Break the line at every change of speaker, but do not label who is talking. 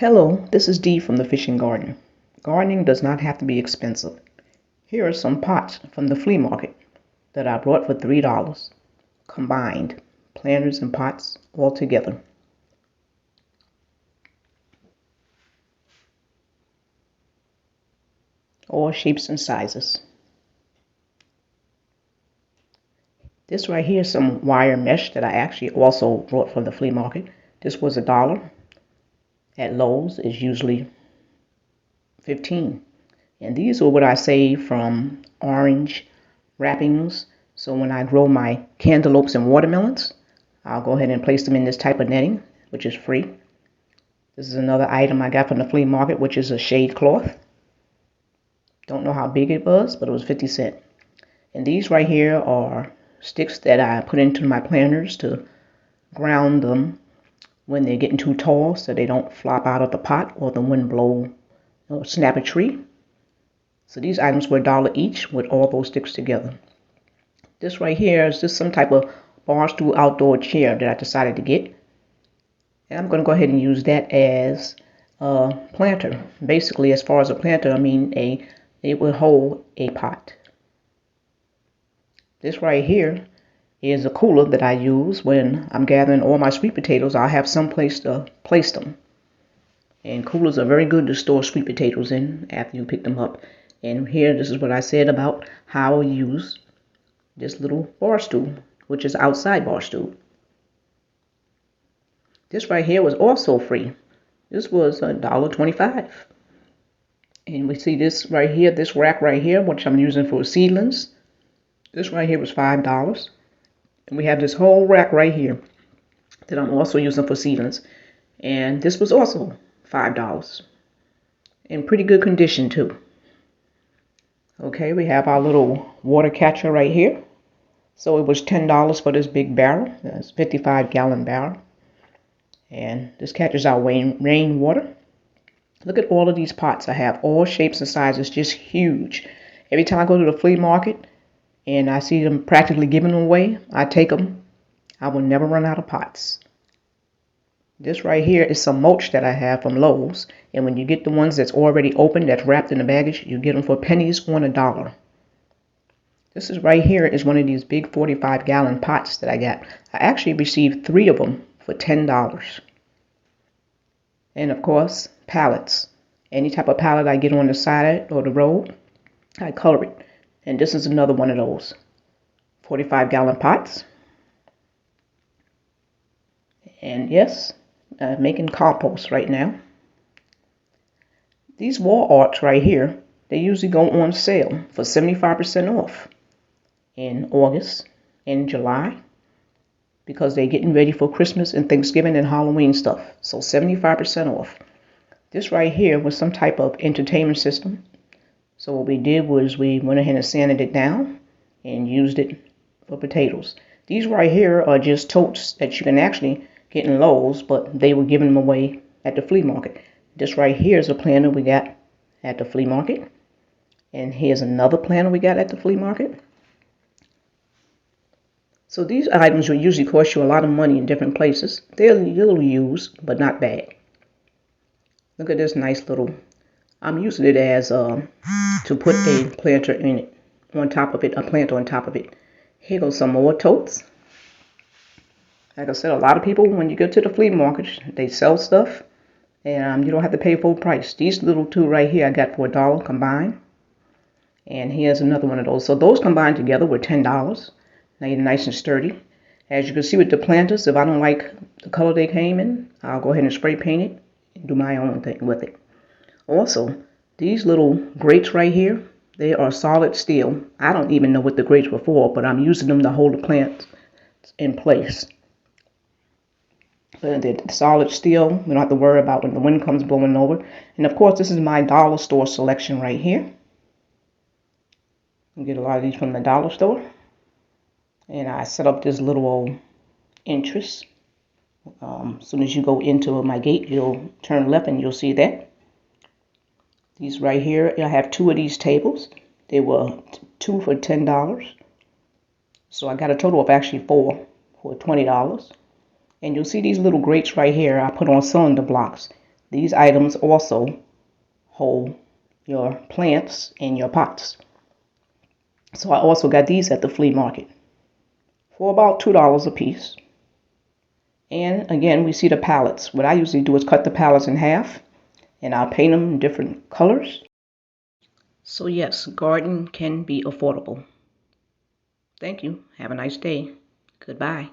Hello, this is Dee from the Fishing Garden. Gardening does not have to be expensive. Here are some pots from the flea market that I brought for $3 combined, planters and pots all together. All shapes and sizes. This right here is some wire mesh that I actually also brought from the flea market. This was $1. At Lowe's is usually $15. And these are what I saved from orange wrappings. So when I grow my cantaloupes and watermelons, I'll go ahead and place them in this type of netting, which is free. This is another item I got from the flea market, which is a shade cloth. Don't know how big it was, but it was 50 cents. And these right here are sticks that I put into my planters to ground them when they're getting too tall so they don't flop out of the pot or the wind blow or snap a tree. So these items were $1 each with all those sticks together. This right here is just some type of bar stool outdoor chair that I decided to get. And I'm going to go ahead and use that as a planter. Basically, as far as a planter, I mean it will hold a pot. This right here is a cooler that I use when I'm gathering all my sweet potatoes. I'll have some place to place them. And coolers are very good to store sweet potatoes in after you pick them up. And here, this is what I said about how I use this little bar stool, which is outside bar stool. This right here was also free. This was $1.25. And we see this right here, this rack right here, which I'm using for seedlings. This right here was $5. And we have this whole rack right here that I'm also using for seedlings. And this was also $5. In pretty good condition too. Okay, we have our little water catcher right here. So it was $10 for this big barrel. That's a 55-gallon barrel. And this catches our rainwater. Look at all of these pots I have. All shapes and sizes, just huge. Every time I go to the flea market and I see them practically giving them away, I take them. I will never run out of pots. This right here is some mulch that I have from Lowe's. And when you get the ones that's already open, that's wrapped in the baggage, you get them for pennies on $1. This is right here is one of these big 45-gallon pots that I got. I actually received 3 of them for $10. And of course, pallets. Any type of pallet I get on the side or the road, I color it. And this is another one of those 45-gallon pots. And yes, making compost right now. These wall arts right here, they usually go on sale for 75% off in August and July because they're getting ready for Christmas and Thanksgiving and Halloween stuff. So 75% off. This right here was some type of entertainment system. So what we did was we went ahead and sanded it down and used it for potatoes. These right here are just totes that you can actually get in Lowe's, but they were giving them away at the flea market. This right here is a planter we got at the flea market. And here's another planter we got at the flea market. So these items will usually cost you a lot of money in different places. They're a little used, but not bad. Look at this nice little, I'm using it as to put a planter in it, on top of it, a planter on top of it. Here goes some more totes. Like I said, a lot of people, when you go to the flea market, they sell stuff, and you don't have to pay full price. These little 2 right here I got for $1 combined. And here's another one of those. So those combined together were $10. Now you're nice and sturdy. As you can see with the planters, if I don't like the color they came in, I'll go ahead and spray paint it and do my own thing with it. Also, these little grates right here, they are solid steel. I don't even know what the grates were for, but I'm using them to hold the plants in place. They're solid steel. We don't have to worry about when the wind comes blowing over. And of course, this is my dollar store selection right here. You get a lot of these from the dollar store. And I set up this little old entrance. As soon as you go into my gate, you'll turn left and you'll see that. These right here, I have 2 of these tables. They were 2 for $10. So I got a total of actually 4 for $20. And you'll see these little grates right here I put on cylinder blocks. These items also hold your plants in your pots. So I also got these at the flea market for about $2 a piece. And again, we see the pallets. What I usually do is cut the pallets in half, and I'll paint them in different colors. So yes, garden can be affordable. Thank you. Have a nice day. Goodbye.